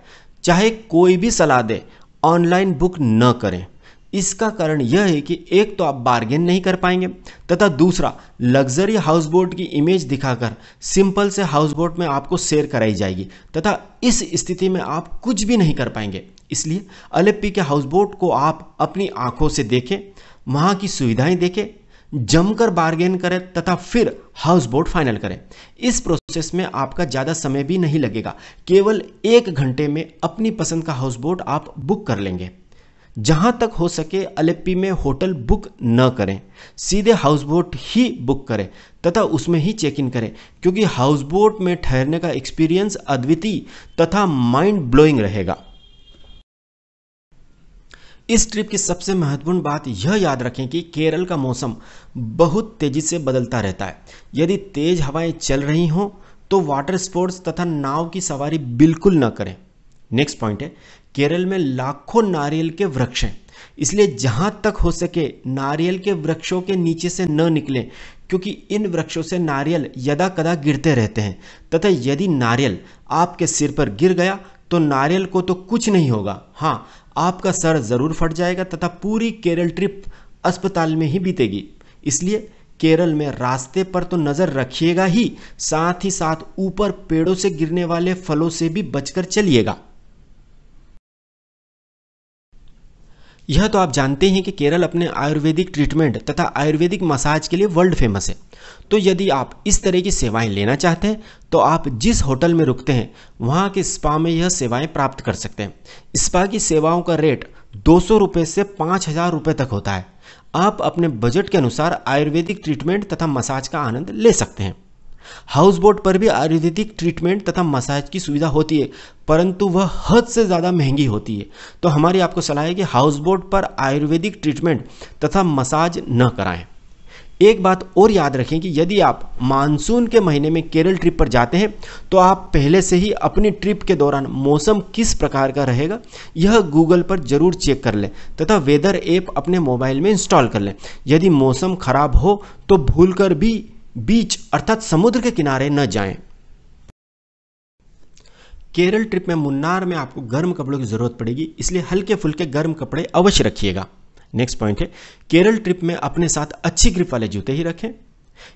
चाहे कोई भी सलाह दे, ऑनलाइन बुक न करें। इसका कारण यह है कि एक तो आप बार्गेन नहीं कर पाएंगे तथा दूसरा लग्जरी हाउस बोट की इमेज दिखाकर सिंपल से हाउस बोट में आपको सैर कराई जाएगी तथा इस स्थिति में आप कुछ भी नहीं कर पाएंगे। इसलिए अलेप्पी के हाउस बोट को आप अपनी आंखों से देखें, वहां की सुविधाएं देखें, जमकर बार्गेन करें तथा फिर हाउस बोट फाइनल करें। इस प्रोसेस में आपका ज़्यादा समय भी नहीं लगेगा, केवल 1 घंटे में अपनी पसंद का हाउस बोट आप बुक कर लेंगे। जहां तक हो सके अलेप्पी में होटल बुक न करें, सीधे हाउस बोट ही बुक करें तथा उसमें ही चेक इन करें, क्योंकि हाउस बोट में ठहरने का एक्सपीरियंस अद्वितीय तथा माइंड ब्लोइंग रहेगा। इस ट्रिप की सबसे महत्वपूर्ण बात यह याद रखें कि केरल का मौसम बहुत तेजी से बदलता रहता है। यदि तेज हवाएं चल रही हों तो वाटर स्पोर्ट्स तथा नाव की सवारी बिल्कुल न करें। नेक्स्ट पॉइंट है, केरल में लाखों नारियल के वृक्ष हैं, इसलिए जहां तक हो सके नारियल के वृक्षों के नीचे से न निकलें, क्योंकि इन वृक्षों से नारियल यदा कदा गिरते रहते हैं तथा यदि नारियल आपके सिर पर गिर गया तो नारियल को तो कुछ नहीं होगा, हाँ आपका सर जरूर फट जाएगा तथा पूरी केरल ट्रिप अस्पताल में ही बीतेगी। इसलिए केरल में रास्ते पर तो नजर रखिएगा ही साथ ऊपर पेड़ों से गिरने वाले फलों से भी बचकर चलिएगा। यह तो आप जानते हैं कि केरल अपने आयुर्वेदिक ट्रीटमेंट तथा आयुर्वेदिक मसाज के लिए वर्ल्ड फेमस है। तो यदि आप इस तरह की सेवाएं लेना चाहते हैं तो आप जिस होटल में रुकते हैं वहां के स्पा में यह सेवाएं प्राप्त कर सकते हैं। स्पा की सेवाओं का रेट 200 रुपये से 5000 रुपये तक होता है। आप अपने बजट के अनुसार आयुर्वेदिक ट्रीटमेंट तथा मसाज का आनंद ले सकते हैं। हाउस बोट पर भी आयुर्वेदिक ट्रीटमेंट तथा मसाज की सुविधा होती है, परंतु वह हद से ज़्यादा महंगी होती है। तो हमारी आपको सलाह है कि हाउस बोट पर आयुर्वेदिक ट्रीटमेंट तथा मसाज न कराएं। एक बात और याद रखें कि यदि आप मानसून के महीने में केरल ट्रिप पर जाते हैं तो आप पहले से ही अपनी ट्रिप के दौरान मौसम किस प्रकार का रहेगा यह गूगल पर जरूर चेक कर लें तथा वेदर ऐप अपने मोबाइल में इंस्टॉल कर लें। यदि मौसम खराब हो तो भूलकर भी बीच अर्थात समुद्र के किनारे न जाएं। केरल ट्रिप में मुन्नार में आपको गर्म कपड़ों की जरूरत पड़ेगी, इसलिए हल्के फुल्के गर्म कपड़े अवश्य रखिएगा। नेक्स्ट पॉइंट है, केरल ट्रिप में अपने साथ अच्छी ग्रिप वाले जूते ही रखें।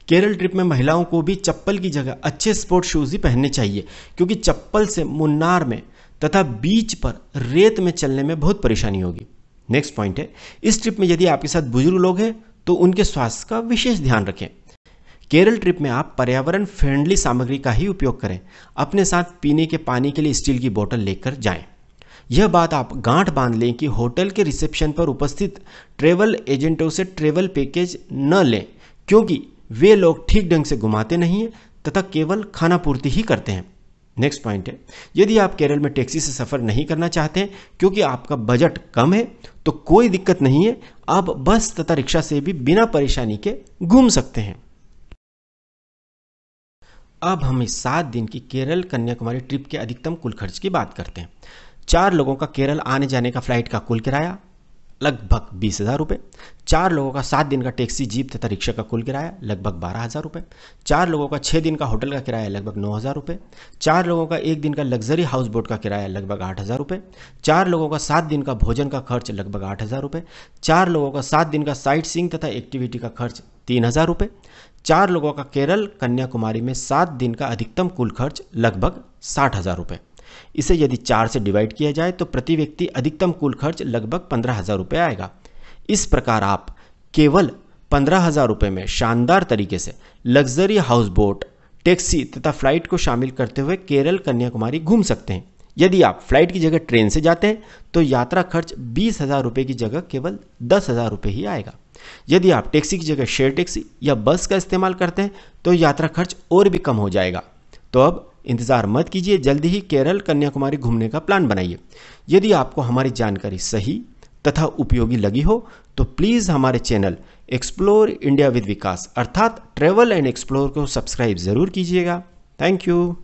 केरल ट्रिप में महिलाओं को भी चप्पल की जगह अच्छे स्पोर्ट शूज ही पहनने चाहिए, क्योंकि चप्पल से मुन्नार में तथा बीच पर रेत में चलने में बहुत परेशानी होगी। नेक्स्ट पॉइंट है, इस ट्रिप में यदि आपके साथ बुजुर्ग लोग हैं तो उनके स्वास्थ्य का विशेष ध्यान रखें। केरल ट्रिप में आप पर्यावरण फ्रेंडली सामग्री का ही उपयोग करें। अपने साथ पीने के पानी के लिए स्टील की बोतल लेकर जाएं। यह बात आप गांठ बांध लें कि होटल के रिसेप्शन पर उपस्थित ट्रेवल एजेंटों से ट्रेवल पैकेज न लें, क्योंकि वे लोग ठीक ढंग से घुमाते नहीं हैं तथा केवल खाना पूर्ति ही करते हैं। नेक्स्ट पॉइंट है, यदि आप केरल में टैक्सी से सफ़र नहीं करना चाहते हैं क्योंकि आपका बजट कम है तो कोई दिक्कत नहीं है, आप बस तथा रिक्शा से भी बिना परेशानी के घूम सकते हैं। अब हम इस 7 दिन की केरल कन्याकुमारी ट्रिप के अधिकतम कुल खर्च की बात करते हैं। 4 लोगों का केरल आने जाने का फ्लाइट का कुल किराया लगभग 20,000 रुपये। 4 लोगों का 7 दिन का टैक्सी जीप तथा रिक्शा का कुल किराया लगभग 12,000 रुपये। 4 लोगों का 6 दिन का होटल का किराया लगभग 9,000 रुपये। 4 लोगों का 1 दिन का लग्जरी हाउस बोट का किराया लगभग 8,000 रुपये। 4 लोगों का 7 दिन का भोजन का खर्च लगभग 8,000 रुपये। 4 लोगों का 7 दिन का साइट सीइंग तथा एक्टिविटी का खर्च 3,000 रुपये। 4 लोगों का केरल कन्याकुमारी में 7 दिन का अधिकतम कुल खर्च लगभग 60,000 रुपये। इसे यदि 4 से डिवाइड किया जाए तो प्रति व्यक्ति अधिकतम कुल खर्च लगभग 15,000 रुपये आएगा। इस प्रकार आप केवल 15,000 रुपये में शानदार तरीके से लग्जरी हाउस बोट, टैक्सी तथा फ्लाइट को शामिल करते हुए केरल कन्याकुमारी घूम सकते हैं। यदि आप फ्लाइट की जगह ट्रेन से जाते हैं तो यात्रा खर्च 20,000 रुपये की जगह केवल 10,000 रुपये ही आएगा। यदि आप टैक्सी की जगह शेयर टैक्सी या बस का इस्तेमाल करते हैं तो यात्रा खर्च और भी कम हो जाएगा। तो अब इंतज़ार मत कीजिए, जल्दी ही केरल कन्याकुमारी घूमने का प्लान बनाइए। यदि आपको हमारी जानकारी सही तथा उपयोगी लगी हो तो प्लीज़ हमारे चैनल एक्सप्लोर इंडिया विद विकास अर्थात ट्रैवल एंड एक्सप्लोर को सब्सक्राइब ज़रूर कीजिएगा। Thank you.